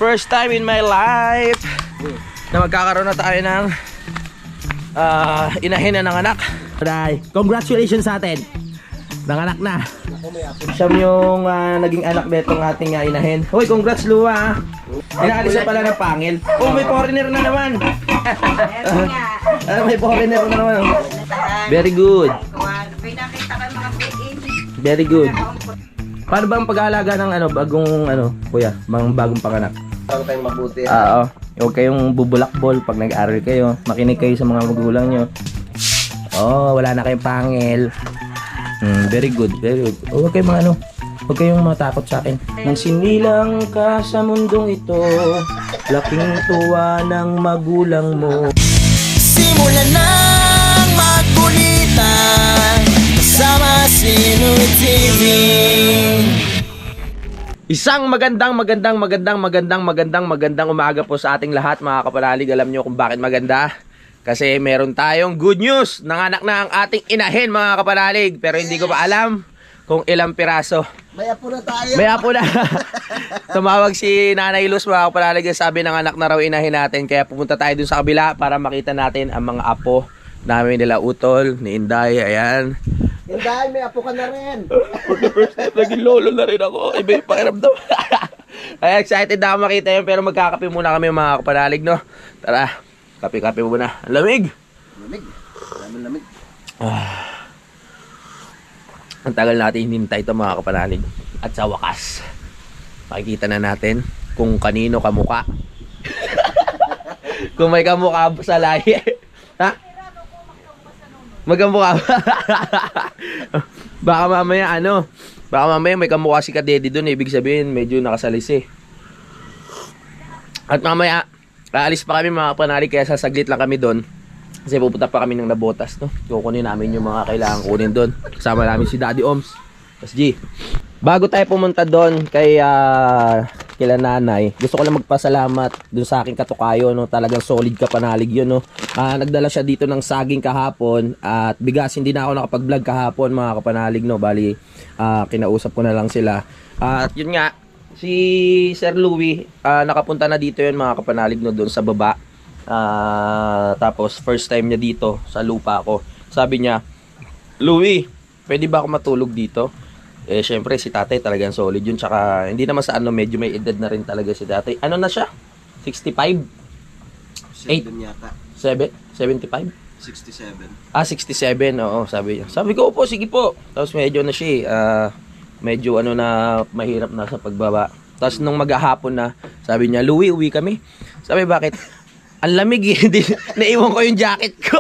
First time in my life na magkakaroon na tayo ng inahin na ng anak. Congratulations sa atin. Nanganak na. Siyam yung naging anak netong ating inahin. Hoy, congrats Lua. Inaalis na pala ng pangil. Oh, may foreigner na naman. May foreigner na naman. Very good. Very good. Paano ba ang pag-aalaga ng bagong kuya, bagong panganak? Para tayong mabuti. Oo. Huwag kayong bubulakbol pag nag-aaral kayo. Makinig kayo sa mga magulang nyo. Oh, wala na kayong pangil. Very good, very good. Huwag kayong huwag kayong matakot sa akin. Nang sinilang ka sa mundong ito, laking tuwa ng magulang mo. Simulan ng magkulitan kasama si Nuy TV. Isang magandang umaga po sa ating lahat mga kapanalig. Alam nyo kung bakit maganda? Kasi meron tayong good news. Nanganak na ang ating inahin mga kapanalig. Pero hindi ko pa alam kung ilang piraso. May apo na tayo. May apo na. Tumawag si Nanay Luz mga kapanalig. Sabi ng anak na raw inahin natin. Kaya pumunta tayo dun sa kabila para makita natin ang mga apo namin nila Utol, ni Inday. Ayan. Inday, may apo ka na rin. First time naging lolo na rin ako. Iba yung pakiramdam. Ay, excited na ako makita yun. Pero magkakape muna kami mga kapanalig, no? Tara. Kape-kape muna. Ang lamig! Lamig. Lamig. Ang tagal natin hinintay ito mga kapanalig. At sa wakas, makikita na natin kung kanino kamukha. Kung may kamukha sa lahi. Ha? Magkamukha ba? Baka mamaya baka mamaya may kamukha si Kadede doon. Ibig sabihin medyo nakasalisi. At mamaya aalis pa kami mga kapanalig, kaya sasaglit lang kami doon. Kasi pupunta pa kami ng Nabotas, no? Kukunin namin yung mga kailangan kunin doon. Kasama namin si Daddy Oms. Tapos G. Bago tayo pumunta doon kila nanay, gusto ko lang magpasalamat doon sa aking katukayo, no? Talagang solid kapanalig yun, no? Nagdala siya dito ng saging kahapon at bigas. Hindi na ako nakapag-vlog kahapon mga kapanalig, no? Bali, kinausap ko na lang sila. At yun nga, si Sir Louie, nakapunta na dito yun mga kapanalig, no, doon sa baba. Tapos first time niya dito sa lupa ko. Sabi niya, Louie, pwede ba ako matulog dito? Eh syempre si tatay talagang solid yun. Tsaka hindi naman sa medyo may edad na rin talaga si tatay. Ano na siya? 65? 7 yata. 75? 67. 67, oo, sabi niya. Sabi ko, opo, sige po. Tapos medyo na siya, medyo na mahirap na sa pagbaba. Tapos nung maghahapon na, sabi niya, Louie, uwi kami. Sabi, bakit? Ang lamig eh. Naiwan ko yung jacket ko.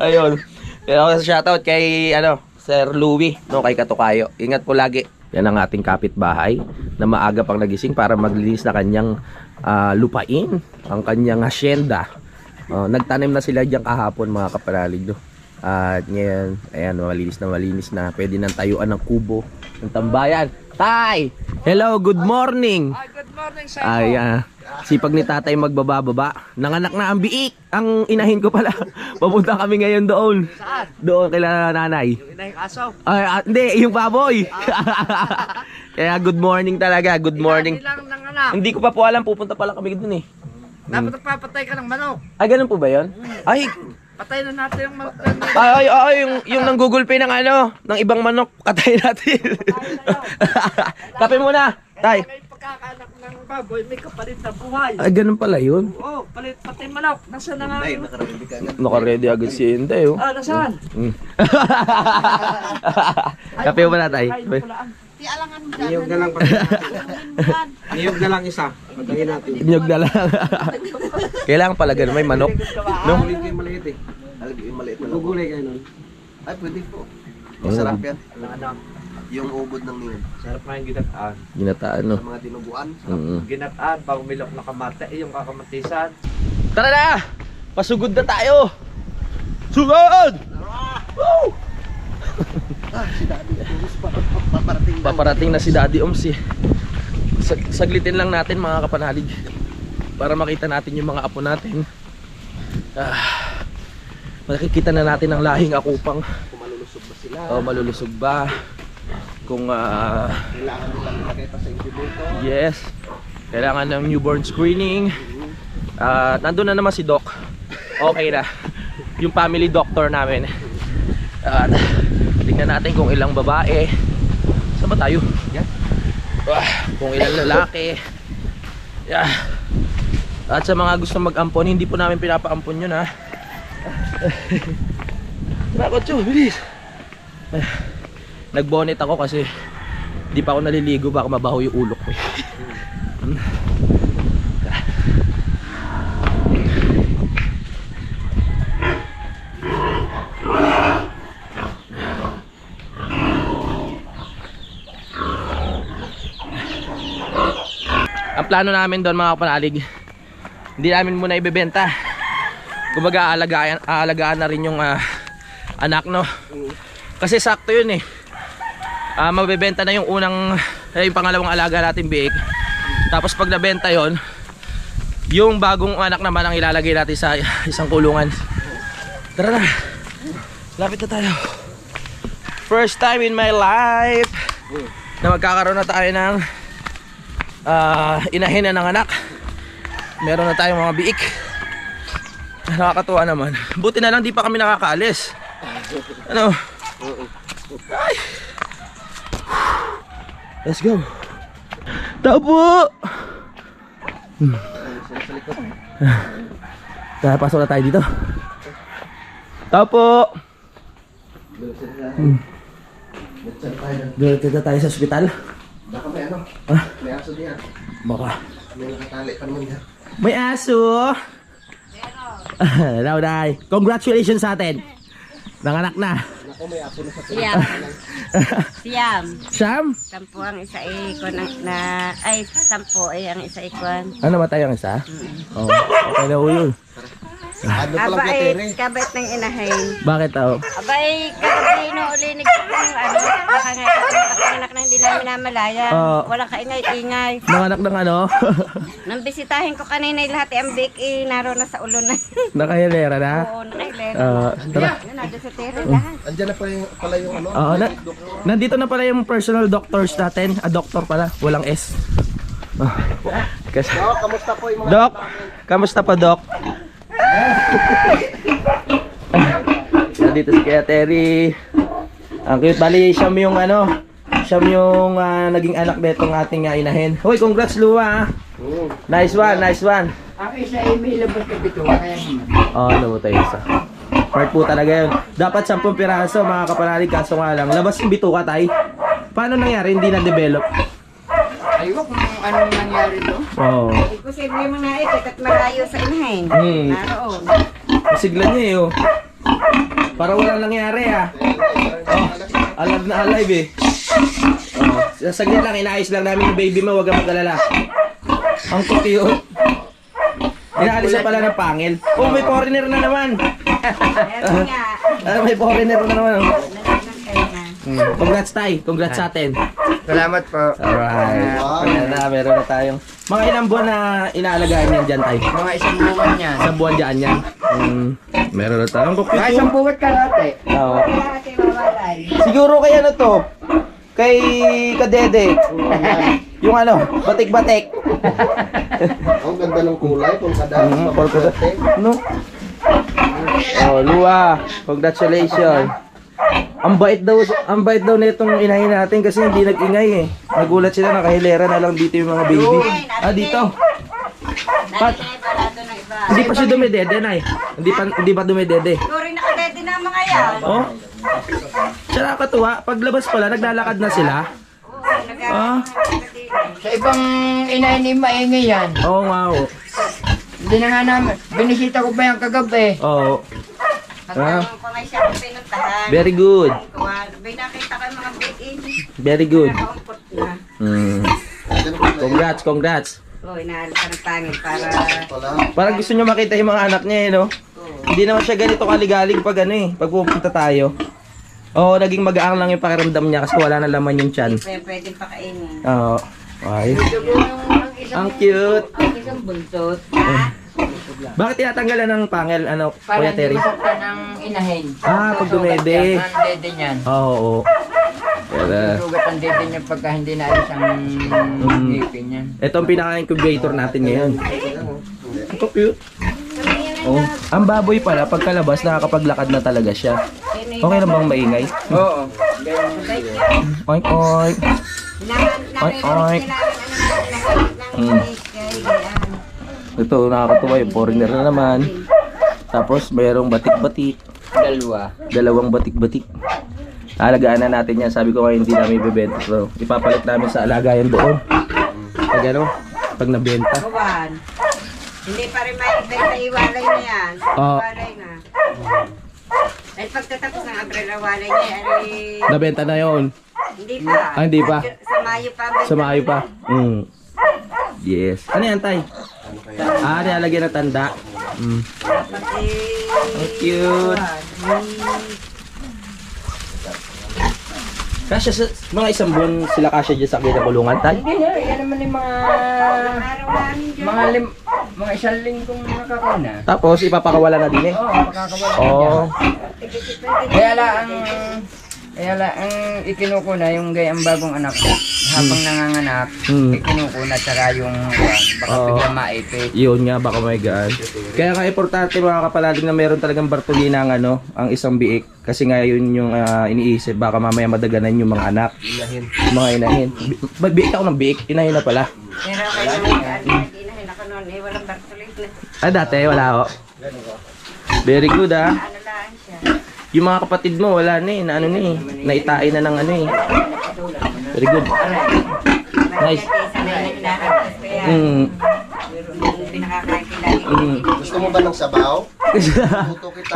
Ayun. Pero shoutout kay Sir Louie, no, kay Katukayo. Ingat po lagi. Yan ang ating kapitbahay na maaga pang nagising para maglinis na kanyang lupain, ang kanyang hacienda. Nagtanim na sila diyan kahapon mga kapanalig, no. At ngayon, ayan, malinis na. Pwede nang tayuan ng kubo ng tambayan. Tay! Hello, good morning! Good morning sa Ayan. Sipag ni tatay magbaba-baba. Nanganak na ang biik. Ang inahin ko pala. Papunta kami ngayon doon. Saan? Doon kila nanay. Yung inahing aso. Hindi, yung baboy. Kaya good morning talaga. Good morning. Ilang ng anak. Hindi ko pa po alam. Pupunta pala kami doon eh. Dapat nagpapatay ka ng manok. Ay, ganun po ba yun? Ay, Patay na natin yung manok. yung nanggugulpi ng ng ibang manok. Katay natin. Kape muna. Tay. May pagkakanak ng baboy, may kapalit na buhay. Ay, ganun pala yun. Oo, palit pati manok. Nasaan na nga Inday, yun? nakaready ka agad. Naka-ready agad si Inday, oh. Nasaan? Kape muna, tay. Niyog na lang pa. Niyog na lang isa. Patayin natin. Inyog na lang. Kailangan pala ganun, may manok. No? Maliit kayo maliit eh. Yung maliit na lang. Gugulay kayo nun. Ay, pwede po. Masarap yan. Yung ubod ng niyog. Sarap nga yung ginataan. Ginataan, no? Sa mga dinuguan. Ginataan, bago milok na kamate, yung kakamatisan. Tara na! Pasugod na tayo! Sugod! Woo! Si Daddy. Paparating na. Paparating na si Daddy Oms eh. Saglitin lang natin mga kapanalig para makita natin yung mga apo natin. Makikita na natin ang lahing akupang. Kung malulusog ba sila. Malulusog ba? Kung Kailangan nilang ilagay pa sa incubator. yes. Kailangan ng newborn screening. Nandun na naman si Doc. Okay na. Yung family doctor namin. At tingnan natin kung ilang babae. Saan ba tayo? Yan. Kung ilang lalaki. Yeah. At sa mga gusto mag-ampon, hindi po namin pinapa-ampon yun ha. Nakotso, bilis. Nag-bonnet ako kasi hindi pa ako naliligo, baka mabaho yung ulo ko. Ang plano namin doon mga kapanalig, hindi namin muna ibebenta. Kumbaga aalagaan na rin yung anak, no? Kasi sakto yun eh. Mabebenta na yung yung pangalawang alaga natin biik. Tapos pag nabenta yon, yung bagong anak naman ang ilalagay natin sa isang kulungan. Tara na, lapit na tayo. First time in my life na magkakaroon na tayo ng inahin na ng anak. Meron na tayong mga biik. Nakakatuwa naman. Buti na lang di pa kami nakakaalis. Ano? Ay. Let's go. Tao po. Tara, pasok na tayo dito. Tao po. Dito tayo sa ospital. Baka may ano? May aso diyan. Baka. May nakatali pa naman diyan. May aso. Hello, Day. Congratulations sa atin. Nanganak na. Ako may aso na sa Siyam. Siyam. Siyam? Sampu ang isa ikon ay sampu ay ang isa ikon. Ano matay ang isa? Oo. Okay na yun. Ano pa lang Aba kay ay Tere? kabait ng inahin. Bakit tao? Aba ay kagabi no ulinig ko ng ano. Baka nga anak na hindi namin namalaya. Walang kaingay-ingay. Nanganak ng ano? Nang bisitahin ko kanina lahat ang bake naroon na sa ulo na. Nakahilera na? Oo, nakailera. Tara. Nandun sa tere lahat. Andiyan na pala yung ano? Oo, nandito na pala yung personal doctors natin. Doctor pala. Walang S. Kasi, Doc, kamusta po yung mga Doc, kamusta pa, Doc? Dito si Kuya Terry. Ang cute. Bali, siyam yung ano, siyam yung naging anak netong ating inahin. Hoy, congrats Lua. Nice one, nice one. Ang isa ay may labas na bito. Kaya Oh, namutay isa. Part po talaga yun. Dapat 10 piraso mga kapanalig, kaso nga lang. Labas yung bituka tay. Paano nangyari? Hindi na-develop. ayoko kung anong nangyari doon. Oo. Imposible mo na at malayo sa inahin. Naroon. Masigla niya eh oh. Para walang nangyari ah. Oh, alive na alive eh. Oh, saglit lang, inaayos lang namin yung baby mo, huwag kang mag-alala. Ang cute. Inaalis na pala ng pangil. Oh, may foreigner na naman. Meron nga. May foreigner na naman. Nalagnan kayo na. Congrats tay, congrats sa atin. Salamat po. Alright. Meron na tayong mga ilang buwan na inaalagaan yan dyan tay. Mga isang buwan yan. Isang buwan dyan yan. Meron na tayong Mga cute. isang buwan ka natin. Oo. Lahat ay mawalay. Siguro kaya na to. Kay Kadede. Yung ano, batik-batik. Ang ganda ng kulay kung kada. No? Oh, Lua, congratulations. Ang bait daw nitong inahin natin kasi hindi nag-ingay eh. Nagulat sila, nakahilera na lang dito yung mga baby. Dito. Pat, Dati na ibalado ng iba. hindi pa siya dumidede na eh. Hindi pa dumidede. Siguro nakadete na mga yan. Oh. Siya nakakatuwa, paglabas pala, naglalakad na sila. Ah. Sa ibang inahin maingay yan. Oo nga, oo. Hindi na nga namin. Binisita ko pa yung kagabi. Oo. Hanggang pa nga siya kung pinuntahan. Very good. May nakita ko yung mga bake-in. Very good. Nakaumpot na. Congrats. Oo, inaalis ka ng pangil para... Parang gusto nyo makita yung mga anak niya eh, no? Hindi naman siya ganito kaligalig pag ano eh, pag pupunta tayo. Oo, naging magaang lang yung pakiramdam niya kasi wala na laman yung tiyan. Pwedeng pakainin. Oo. Ay. Ang cute. Ang isang buntot. Bakit tinatanggalan ng pangil, ano, Para Kuya hindi Terry? masaktan ang inahin. Ah, pag dumede. Ang dede niyan. Oo. Kaya, Sugat ang dede niya pagka hindi naalis ang ngipin yan. ito ang pinaka-incubator natin ngayon. Ito cute. Oh, ang baboy pala, pagkalabas, nakakapaglakad na talaga siya. Okay lang bang maingay? Oo. Oink, oink. Oink, oink. Ito, nakakatuwa yung foreigner na naman. Tapos, mayroong batik-batik. Dalawang batik-batik. Alagaan na natin yan. Sabi ko ngayon, hindi namin ibibenta. So, ipapalit namin sa alagayan doon. Pag ano, pag nabenta. Hindi pa rin maibenta iwalay na yan. Oo. Iwalay na. Dahil pagtatapos ng umbrella walay niya, ay... Nabenta na yon. Hindi pa. Ah, hindi pa. Sa Mayo pa. Sa Mayo pa. Yes. Ano yan, Tay? Nilalagyan ng tanda. Ang cute. Kasya sa mga isang buwan sila kasya dyan sa kinakulungan, Tay? Hindi na, yan naman yung mga isang linggong nakakuna. Tapos ipapakawala na din eh. Oo, makakawala Oh. Kaya lang ang ikinukuna yung gayang bagong anak ko. Habang nanganganak, ikinukuna tsaka yung baka Oo. bigla maipit. Yun nga, baka may gaan. Kaya nga importante mga kapaladig na meron talagang Bartolina ang ang isang biik. Kasi nga yun yung iniisip, baka mamaya madaganan yung mga anak. Mga inahin. Biik ako ng biik, inahin na pala. Pero kayo inahin ako noon, walang Bartolit na. Dati wala ako. Very good Ano lang siya. Yung mga kapatid mo, wala na eh, na ano na eh. Naitain na ng ano eh. Very good. Nice. Gusto mo ba ng sabaw? Puto kita.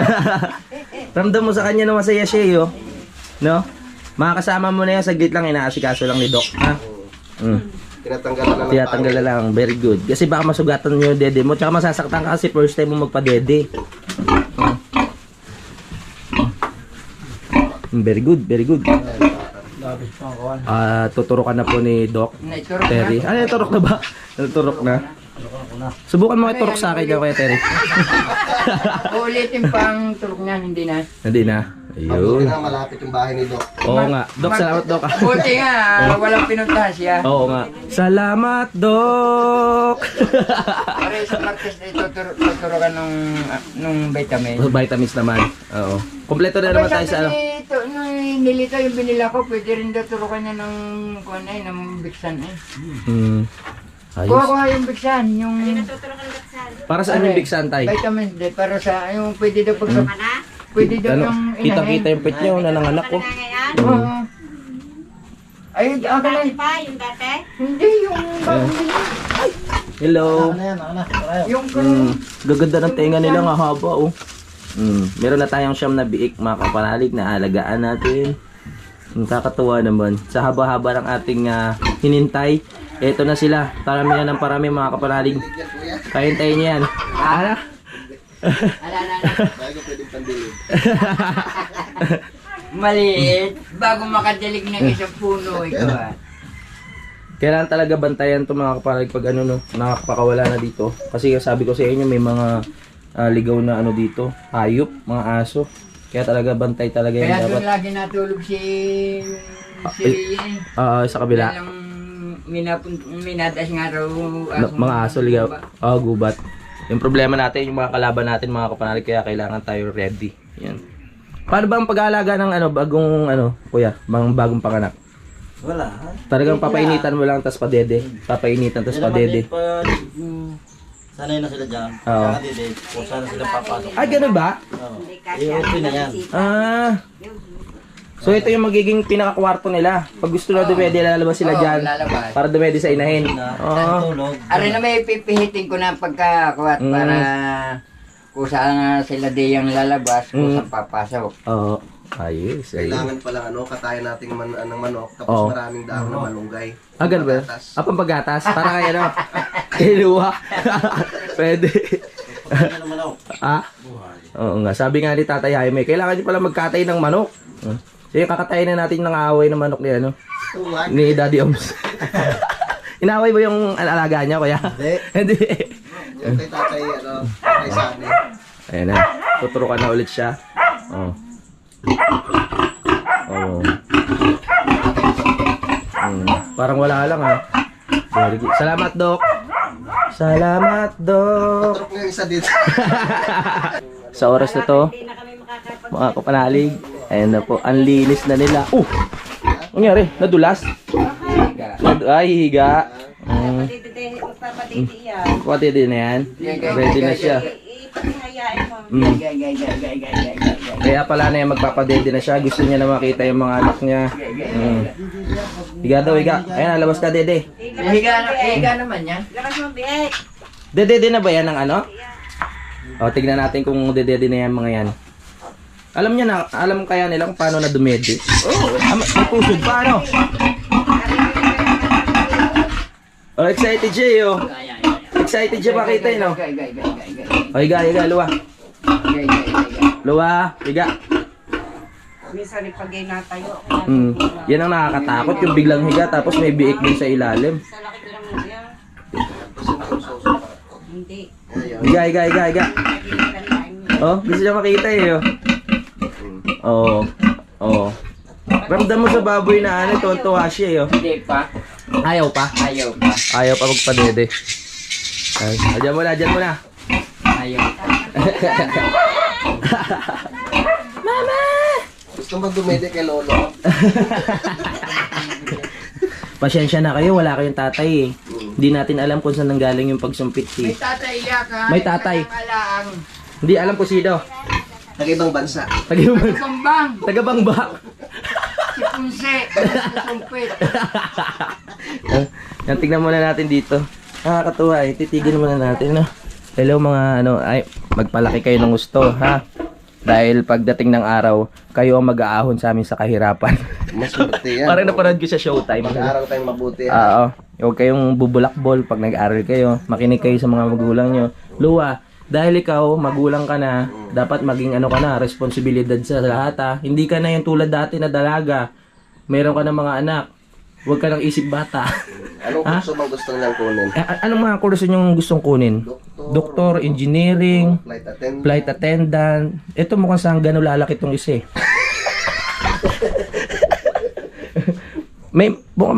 Ramdam mo sa kanya na masaya siya eh, oh. No? Makakasama mo na yan, saglit lang, inaasikaso lang ni Doc. Ha? Tinatanggalan na ng Tiyatanggal na lang, very good. Kasi baka masugatan yung dede mo, tsaka masasaktan ka kasi first time mo magpa-dede. Very good, very good. Tuturukan na po ni Doc Terry. Turok na ba? Turok na. Subukan mo iturok sa akin kaya Terry. Ulitin pa ang turok niyan, hindi na. Hindi na. Ayun. Ayun. Malapit yung bahay ni Doc. Oo nga. Doc, salamat Doc. Buti nga, walang pinuntahan siya. Oo nga. Salamat Doc. Para sa practice na tuturukan nung vitamin. Vitamins naman. Oo. Kompleto na naman tayo sa ano. Nung nilito yung binila ko, pwede rin daw turukan niya ng kuwan eh, ng biksan eh. Kuha ko Ayos. yung biksan, yung Para saan yung big santay? vitamins D, para sa, yung pwede daw pag pwede daw Ano? yung Kita-kita yung pet niyo na nanganak ko. Oo. Ay, ako na, Yung dati? hindi yung Hello. yung Gaganda ng tenga nila nga haba oh. Meron na tayong siyam na biik mga kapanalig na alagaan natin. Kakatuwa naman. Sa haba-haba ng ating hinintay, eto na sila. Parami na ng parami mga kapanalig. Kahintayin niyo yan. Ala? Bago pwedeng pandilid. maliit, bago makadilig ng isang puno, ikaw Kailangan talaga bantayan to mga kapanalig pag ano no, nakakapakawala na dito. Kasi sabi ko sa inyo may mga ligaw na ano dito, hayop, mga aso. Kaya talaga bantay talaga yan Kaya dapat. doon lagi natulog si Sa kabila. Minadas nga raw Mga aso, ligaw. Gubat. Yung problema natin, yung mga kalaban natin, mga kapanalig, kaya kailangan tayo ready. Yan. Paano ba ang pag-aalaga ng bagong kuya, bagong panganak? Wala. Talagang papainitan mo lang, tas padede. Papainitan, tas padede. Sanay na sila dyan. Oo. Nakadede. Kung saan sila papasok. Ay, ganun ba? Oo. I-open na yan. So ito yung magiging pinaka-kwarto nila. Pag gusto na dumede, lalabas sila dyan. lalabas. Para dumede sa inahin. Tulog. Aray na may pipihitin ko na pagkakuat para kung saan sila diyang lalabas, kung saan papasok. Oo. Ayos, ayos. Kailangan palang katayan nating ng manok, tapos Oo. maraming dahon na malunggay. Ganun ba? Pagkatas. Pampagatas? Para kaya ano? Iluwa. Pwede. Ano naman ako? Oo nga. Sabi nga ni Tatay Jaime, kailangan niyo pala magkatay ng manok. Sige, kakatayin na natin ng away ng manok ni Tuwag. ni Daddy Oms. Inaway ba yung alaga niya, kuya? Hindi. Hindi. Yung kay tatay, kay Sani. Ayan na. Tuturukan na ulit siya. Oh. Parang wala lang ha. Very good. Salamat, Dok. Salamat, Dok. Trok nga isa dito. Sa oras na to, Hindi na kami makakapag... mga kapanalig, ayun na po, ang linis na nila. Ano nangyari? Nadulas? Ay, higa. Magpapatiti yan. Pati din na yan. Ready na siya. Ipaghayain mo. Kaya pala na yan, magpapadede na siya. Gusto niya na makita yung mga anak niya. Higa daw, higa. Ayan, labas ka, Dede. Higa naman yan. Lakas mo, Bihek. Dede na ba yan ng ano? O, tignan natin kung dede na yan mga yan. Alam niya na, alam kaya nila kung paano na dumede. May pusod pa, ano? Oh, excited siya, yo. Excited siya makita, no? O, higa, luwa. Luwa, higa. Minsan pag natayo. Yan ang nakakatakot, yung biglang higa tapos may biik din sa ilalim. Sa laki ko naman siya. Hindi. Higa. Oh, gusto siya makita eh, oh. Oh. Ramdam mo sa baboy na ano, tuwa siya eh, oh. Hindi pa. Ayaw pa magpadede. Ay, dyan mo na. Ayaw. Gusto mo dumede kay Lolo? Pasensya na kayo, wala kayong tatay eh. Hindi natin alam kung saan nanggaling yung pagsumpit May eh. tatay ka. May tatay. Alaang. Hindi alam kung sino. Nag-ibang bansa. Bambang. Tagabangbak. Si Punse. Sumpit. Yan, tignan muna natin dito. Nakakatuwa eh. Titigil muna natin, no? Hello mga ano, ay, magpalaki kayo ng gusto, ha? Dahil pagdating ng araw, kayo ang mag-aahon sa amin sa kahirapan. Mas mabuti yan. Parang napanood ko sa Showtime. Mag-aaral tayong mabuti. Oo. Huwag kayong bubulakbol pag nag-aaral kayo. Makinig kayo sa mga magulang nyo. Luwa, dahil ikaw, magulang ka na, dapat maging ano ka na, responsibilidad sa lahat ha. Hindi ka na yung tulad dati na dalaga. Meron ka ng mga anak. Huwag ka nang isip bata. Anong kurso bang gusto nilang kunin? Anong mga kurso nyo gustong kunin? Doktor, engineering, flight attendant. Ito mukhang saan gano'n lalaki itong isa eh. May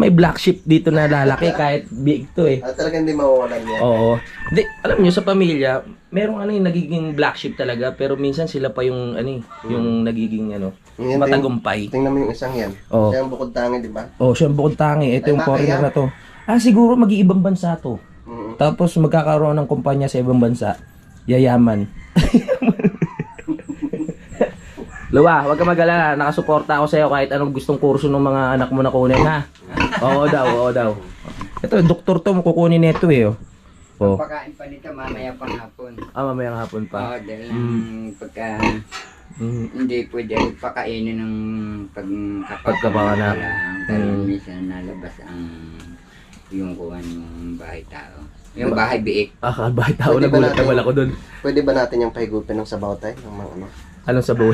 black sheep dito na lalaki kahit big to eh. Talaga hindi mawawalan yan. Oo. Di, alam nyo sa pamilya, merong ano yung nagiging black sheep talaga pero minsan sila pa yung ano yung nagiging ano, Yan, matagumpay. Tingnan mo yung isang yan. Oo. Siya ang bukod tangi, di ba? Oh, siya ang bukod tangi. Ito Ay, yung bakit foreigner yan? na to. Siguro mag-iibang bansa to. Mm. Tapos magkakaroon ng kumpanya sa ibang bansa. Yayaman. Luwa, wag ka mag-alala. Nakasuporta ako sa'yo kahit anong gustong kurso ng mga anak mo na kunin, ha? Oo daw. Ito, doktor to, kukunin nito eh. Oh. Pagkain pa nito mamaya pang hapon. Mamayang hapon pa. Dahil pagka hindi pwede pakainin ng Pagkapanganak. Dahil minsan nalabas ang yung kuhan yung bahay tao. Yung bahay biik. Bahay tao, Pwede ba nagulat natin- naman ako dun. Pwede ba natin yung pahigupin ng sabaw tayo? Ng mga ano? Anong sabaw?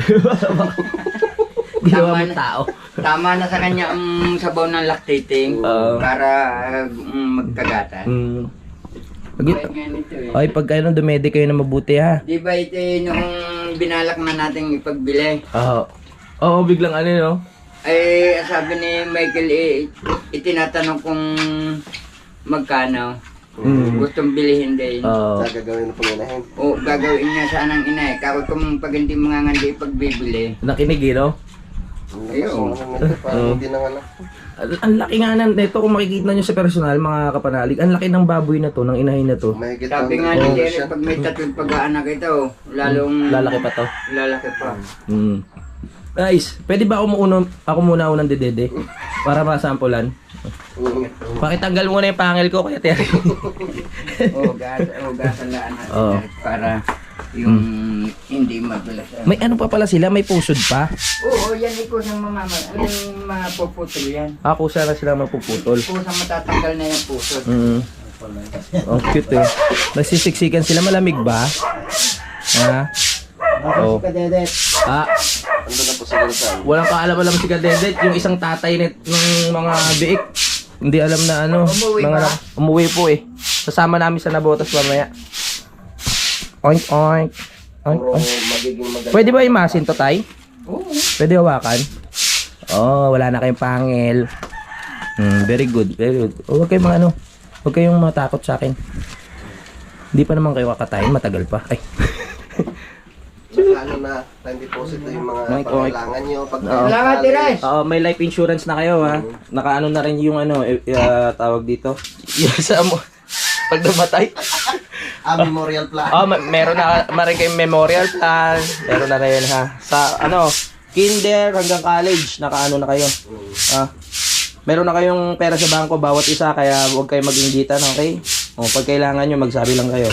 Ginawa mo tao. Tama na sa kanya ang sabaw ng lactating para magkagatan. Ganito eh. Ay, pag kayo dumede kayo na mabuti ha. Di ba ito nung binalak na natin ipagbili? Oo, biglang ano no? Ay, sabi ni Michael itinatanong kung magkano. Gustong bilihin din. Gagawin na panginahin. O gagawin niya sana ng ina eh. Kako kung pag hindi mga ngandi pagbibili. Nakinig eh, no? Ayun. Parang hindi na nga na. Ang laki nga nito kung makikita nyo sa personal, mga kapanalig. Ang laki ng baboy na to, ng inahin na to. Mahigit Sabi nga ni Derek, pag may tatlong pag-aanak ito, lalong Lalaki pa to. lalaki pa. Guys, pwede ba ako muna unang dedede? Para masampulan. Pakitanggal muna yung pangil ko, kaya Terry. Gasan laan natin Oo. para yung hindi magulas. May ano pa pala sila, may pusod pa. Oo, yan ikaw ng mamamag. Yung mapuputol yan. Ako sana sila mapuputol. Pusa matatanggal na yung pusod. Oh, cute eh. Nagsisiksikan sila, malamig ba? Ha? Oh. Ando na po siguro saan. Walang kaalam-alam si Kadedet, yung isang tatay ng mga biik. Hindi alam na ano. Umuwi mga ba? Umuwi po eh. Sasama namin sa Nabotas mamaya. Oink, oink. Oink, Puro oink. magiging maganda. Pwede ba imasin to, tay? Oo. Pwede hawakan? Oh, wala na kayong pangil. Very good, very good. Huwag kayong mga ano, huwag kayong matakot sa akin. Hindi pa naman kayo kakatayin, matagal pa. Ay. Ano na, time deposit na yung mga pangailangan nyo. Pag Salamat, Tires. Oo, may life insurance na kayo ha. Nakaano na rin yung ano, tawag dito. Yung sa mo, pag namatay. memorial plan. Meron na rin kayong memorial plan. Meron na rin ha. Sa ano, kinder hanggang college, nakaano na kayo. Meron na kayong pera sa bangko bawat isa, kaya huwag kayong mag-inggitan, okay? Pag kailangan nyo, magsabi lang kayo.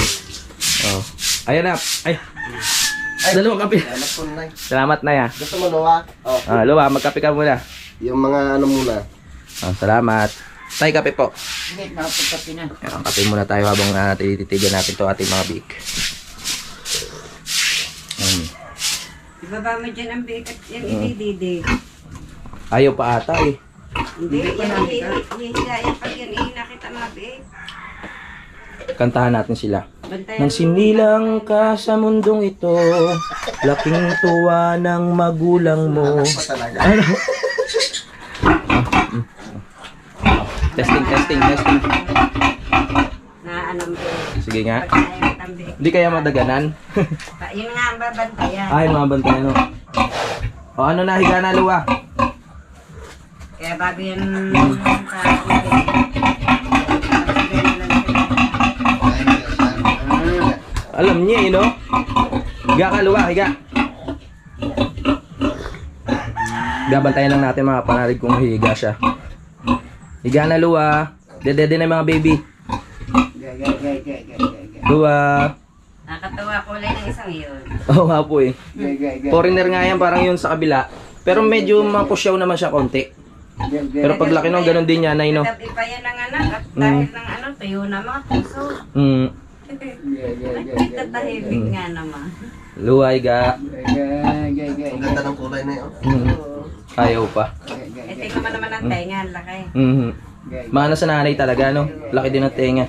Ayan na. Dalawang kape. Salamat na ya. Gusto mo, Noah? Luwa, magkape ka muna. Yung mga ano muna. Salamat. Tay, kape po. Sige, nakapagkapi na. Ayan, kape muna tayo habang tititigan natin to ating mga big. Ibaba mo dyan ang bigat yung idididi. Ayaw pa ata eh. Hindi, yan hihilayan pag yan nakita mga bigat. Kantahan natin sila. Bantayan Nang sinilang ka sa mundong ito, laking tuwa ng magulang mo. Ano? Testing. na ano mo. Sige nga. Pagkayang tambi. Hindi kaya madaganan? Yun nga ang babantayan. Ay, mga bantay no. Ano na, higa na, Luwa. Kaya bago yan Alam niya eh, no? Higa ka, Luwa, higa. Gabantayan lang natin mga panarig kung higa siya. Higa na, Luwa. Dede na yung mga baby. Luwa. nakatawa kulay ng isang yun. Oo nga po eh. Foreigner nga yan, parang yun sa kabila. Pero medyo mapusyaw naman siya konti. Pero pag laki nung ganun din yan, ay no. Tabi pa yan ng anak at dahil ng ano, tuyo na mga puso. Nagtatahimik nga naman. Luwa, higa. Ang ganda ng kulay na yun. Ayaw pa. Tingnan mo naman ang tenga, ang laki. Mana sa nanay talaga, no? Laki din ng tenga.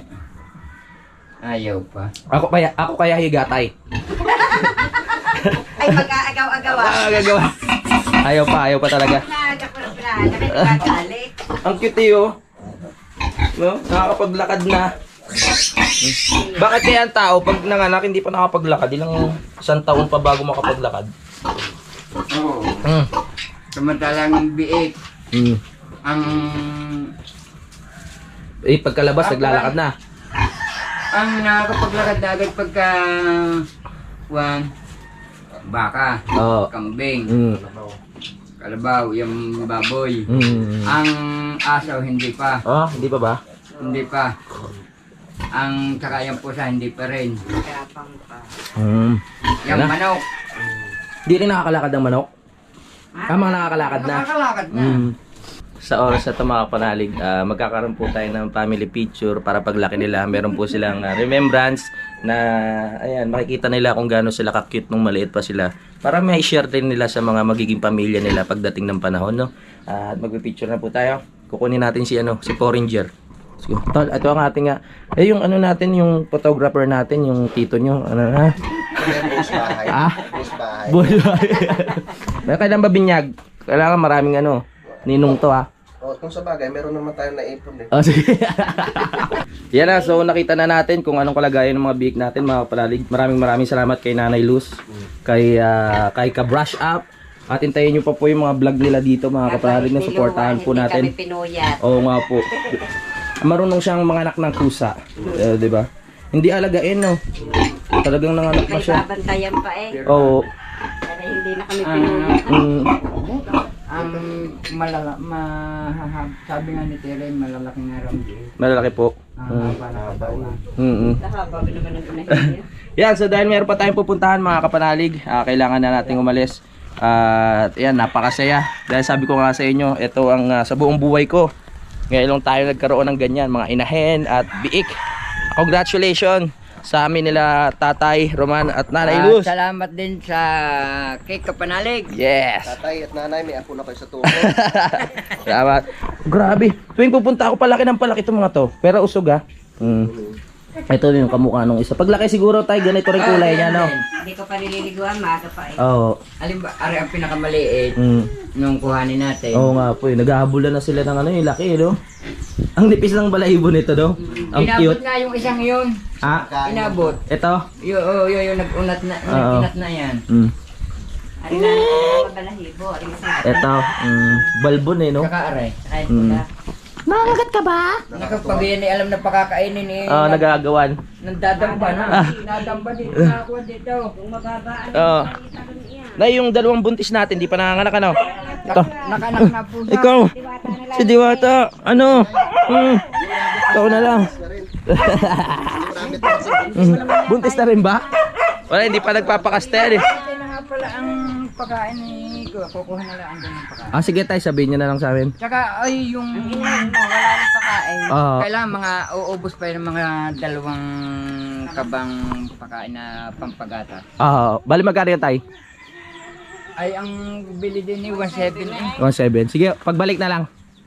Ayaw pa. Ako kaya higatay. Ay, mag-aagaw-agawa. Gagawa. Ayaw pa talaga. Pinaaga ko na pinaaga, nagkakalik. Ang cute eh, oh. No? Nakakapaglakad na. Bakit kaya ang tao pag nanganak hindi pa nakapaglakad? Ilang isang taon pa bago makapaglakad? Oo. Samantalang ang biik, ang Pagkalabas, naglalakad na. nakakapaglakad na agad pagka baka, Oo. kambing, kalabaw, yung baboy. Ang asaw hindi pa. Hindi pa ba? Hindi pa. Ang saka yung pusa hindi pa rin. Gapang pa. Yung manok, Hindi rin nakakalakad ng manok? Mga nakakalakad na. nakakalakad na. Sa oras na ito mga panalig, magkakaroon po tayo ng family picture para paglaki nila. Meron po silang remembrance na ayan, makikita nila kung gaano sila ka-cute nung maliit pa sila. Para may share din nila sa mga magiging pamilya nila pagdating ng panahon, no? At magpipicture na po tayo. Kukunin natin si Porringer. Sige. Tol, ito ang ating yung ano natin, yung photographer natin, yung tito nyo. Ano na? Bus bahay. Bus bahay. Buhay. Kailan ba binyag? Kailangan maraming ninong to Kung sa bagay, meron naman tayo na ipon eh. Sige. Yan na, so nakita na natin kung anong kalagayan ng mga biik natin, mga kapalalig. Maraming salamat kay Nanay Luz, kay Ka-Brush Up. At hintayin nyo pa po yung mga vlog nila dito, mga kapalalig, na supportahan po natin. Hindi kami pinuyat. Oo nga po. Marunong siyang manganak ng kusa. Di ba? Hindi alagain, no? Talagang nanganak na May siya. babantayan pa eh. Oo. Kaya hindi na kami pinuyat. Ang sabi nga ni Tere, malalaki nga rin. Malalaki po. Haba na katawan. Nakaba naman ang unahin. Yan, so dahil meron pa tayong pupuntahan mga kapanalig, kailangan na nating umalis. At yan, napakasaya. Dahil sabi ko nga sa inyo, ito ang sa buong buhay ko. Ngayon lang tayo nagkaroon ng ganyan, mga inahen at biik. Congratulations sa amin nila Tatay Roman at Nanay Luz. Salamat din sa kay Kapanalig. Yes. Tatay at nanay, may ako na kayo sa tubo. Salamat. Grabe. Tuwing pupunta ako, palaki ng palaki itong mga to. Pero usog Ito yung kamukha nung isa. Paglaki siguro tayo, ganito rin kulay niya, no? Hindi ko pa nililiguan, maaga pa eh. Oo. Alin ba, ari ang pinakamaliit nung kuhanin natin. Oo nga po, naghahabulan na sila ng ano, yung laki, no? Ang nipis lang balahibo nito, no? Ang Inabot cute. nga yung isang yun. Ah, Inabot. ito? Yung nag-unat na, nag-kinat na yan. Ari na ang mabalahibo, ari na Ito, balbon eh, no? Saka aray. Ay, pula. Nangagat ka ba? Nakapag yan alam na pakakainin eh. Nagagawan. Nandadamba na. Nadamba dito na ako dito. Kung mababa, Oo. Na yung dalawang buntis natin, di pa nanganganak, ano? Ito. Nakanak na po siya. Ikaw, diwata na lang. si Diwata, ano? Ikaw na lang. Buntis na rin ba? Wala, hindi pa nagpapakaster eh. Ito na nga pala ang pagkain ni kukuha na lang ang ganyan pagkain. Ah, sige tayo, sabihin nyo na lang sa amin. Tsaka ay yung Wala nang pakain. kailangan mga uubos pa yung mga dalawang kabang pagkain na pampagata. Bali magkano yan tayo? Ay ang bili din ni 1.7 eh. 1.7. Sige, pagbalik na lang.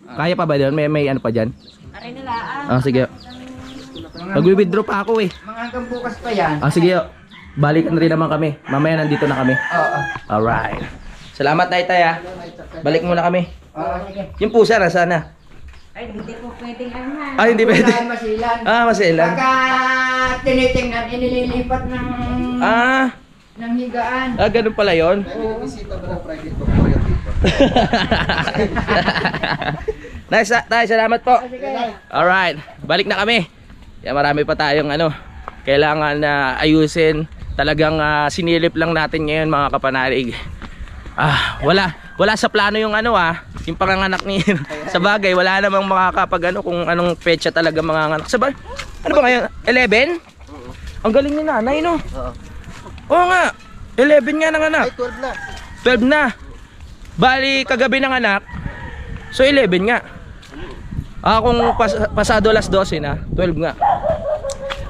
Kaya pa ba doon? May ano pa dyan? Ari na lang. Sige. Mag-withdraw pa ako eh. Mga hanggang bukas pa yan. Sige. Balik na rin naman kami. Mamaya nandito na kami. Oo. Alright. Salamat na itay ah. Balik muna kami. Oo, sige. Yung pusa na sana. Ay, hindi po pwedeng ano ha. Ay, hindi pwede. Wala masilan. Masilan. Pagka tinitingnan, inililipat ng higaan. Ganun pala yun. Bisita ba ng private ko po yung dito? Nice, tayo. Salamat po. Alright. Balik na kami. Yan, marami pa tayong ano. Kailangan na ayusin. Talagang sinilip lang natin ngayon mga kapanalig. Wala sa plano yung ano yung panganganak ni sa bagay wala namang makakapag ano kung anong petsa talaga manganganak. Sa bagay, ano ba ngayon? 11? Ang galing ni nanay, no? Oo nga. 11 nga nanganak. Ay, 12 na. 12 na. Bali kagabi nanganak. So 11 nga. Kung pasado alas 12 na, 12 nga.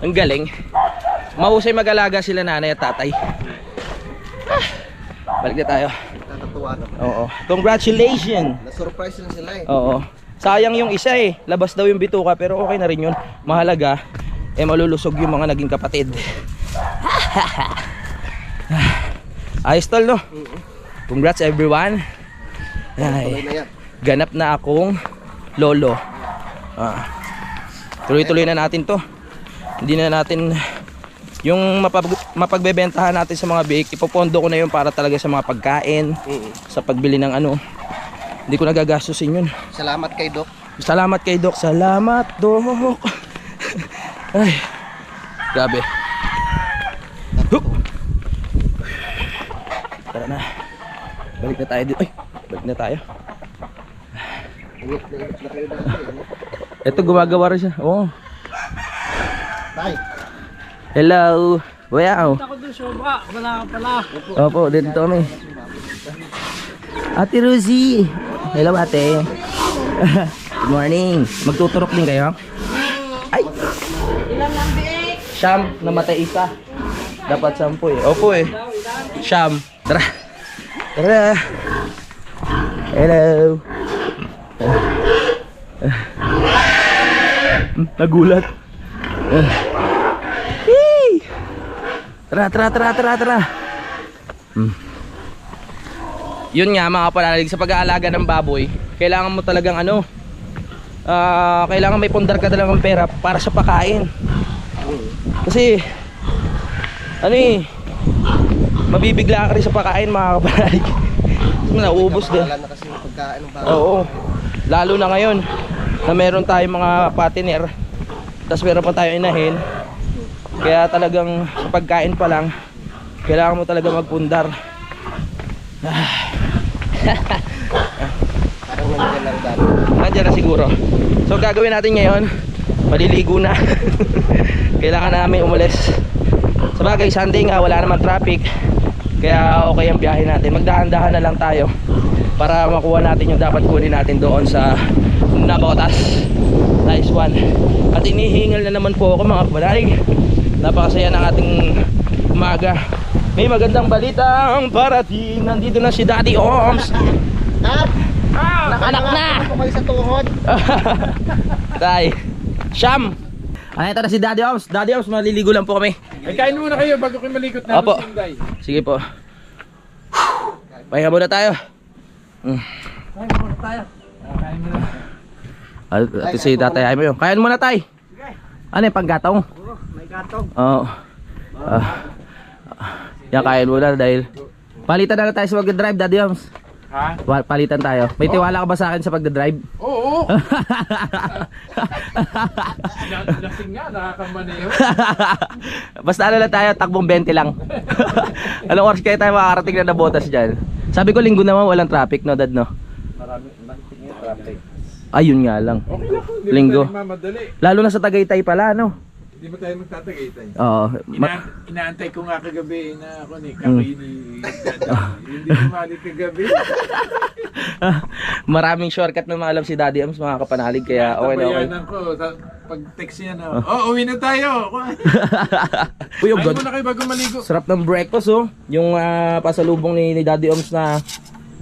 Ang galing. Mahusay mag-alaga sila nanay at tatay. Balik na tayo. Natatuwa naman. Oo. Congratulations. Na-surprise lang sila eh. Oo. Sayang yung isa eh. Labas daw yung bituka pero okay na rin yun. Mahalaga malulusog yung mga naging kapatid. Ayos tol, no? Congrats everyone. Tuloy Ay, na yan. ganap na akong lolo. Tuloy-tuloy na natin to. Hindi na natin yung mapagbebentahan natin sa mga biik, ipopondo ko na yun para talaga sa mga pagkain, sa pagbili ng ano. Hindi ko nagagastusin yun. Salamat kay Doc. Salamat kay Doc. Salamat, Doc. Ay, grabe. Hup! Tara na. Balik na tayo dito. Ay, balik na tayo. Ingat na kayo dati. Ito gumagawa rin siya. Oo. Tay. Hello. Wow. Ako doon, sobra. Wala ka pala. Opo, dito kami. Ate Rosie. Hello, ate. Good morning. Magtuturok din kayo? Ay. Ilan lang, Bek? Siyam, namatay isa. Dapat 10 eh. Opo eh. Siyam. Tara. Tara. Hello. Nagulat. Tara. Yun nga mga kapanalig, sa pag-aalaga ng baboy, kailangan mo talagang ano, kailangan may pundar ka talagang pera para sa pagkain. Kasi ano mabibigla ka rin sa pagkain mga kapanalig. Nauubos din. Wala na kasi yung pagkain ng bago. Oo. Lalo na ngayon na meron tayong mga patiner, tapos meron pa tayong inahin. Kaya talagang sa pagkain pa lang kailangan mo talaga magpundar. Parang nandiyan lang dati. Nandiyan na siguro. So gagawin natin ngayon, maliligo na. Kailangan namin umalis. Sa bagay, Sunday nga, wala naman traffic, kaya okay ang biyahe natin. Magdahan-dahan na lang tayo para makuha natin yung dapat kunin natin doon sa Nabotas. Nice one. At inihingal na naman po ako mga kapanalig. Napakasaya ng ating umaga. May magandang balita ang parating. Nandito na si Daddy Oms. Nakanak na. Kumay sa tuhod. Tay, Siyam. Ay, ito na si Daddy Oms. Daddy Oms, maliligo lang po kami. Ay, kain muna kayo bago kayo malikot na. Opo. Sige po. Pahinga muna tayo. Kain muna tayo. Kain muna. At si tatay ay mo yun. Kain muna tay. Ano yung panggatong? May gatong. Oo. Yan, kain muna dahil palitan na lang tayo sa pagdadrive, Daddy Oms. Ha? Palitan tayo. May tiwala ka ba sa akin sa pagdadrive? Oo. Lasing nga, nakakamaneho. Basta ano lang tayo, takbong 20 lang. Anong oras kaya tayo makakarating na nabotas dyan? Sabi ko linggo naman walang traffic, no dad, no? Marami nga traffic. Ayun nga lang. Okay lang po, hindi Linggo. mo tayo mamadali. Lalo na sa Tagaytay pala, no? Hindi mo tayo magtatagaytay. Oo. Inaantay ko nga kagabi na ako ni Kakini. Hindi ko mali kagabi. Maraming shortcut na maalam si Daddy Ams, mga kapanalig, kaya okay na okay. Tabayanan ko, pag text niya na, uwi na tayo. Uy, oh, Kain God. muna kayo bago maligo. Sarap ng breakfast, oh. Yung pasalubong ni Daddy Oms na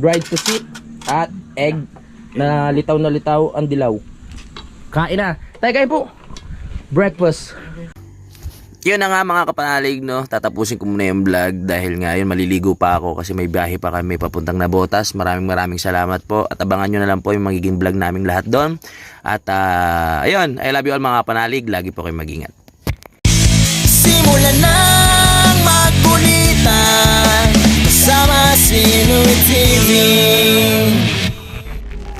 dried pusit at egg na litaw ang dilaw. Kain na. Tayo kain po. Breakfast. Yun na nga mga kapanalig, no. Tatapusin ko muna yung vlog dahil ngayon maliligo pa ako kasi may biyahe pa kami papuntang Nabotas. Maraming salamat po at abangan nyo na lang po yung magiging vlog naming lahat doon. At ayun, I love you all mga kapanalig. Lagi po kayo mag-ingat.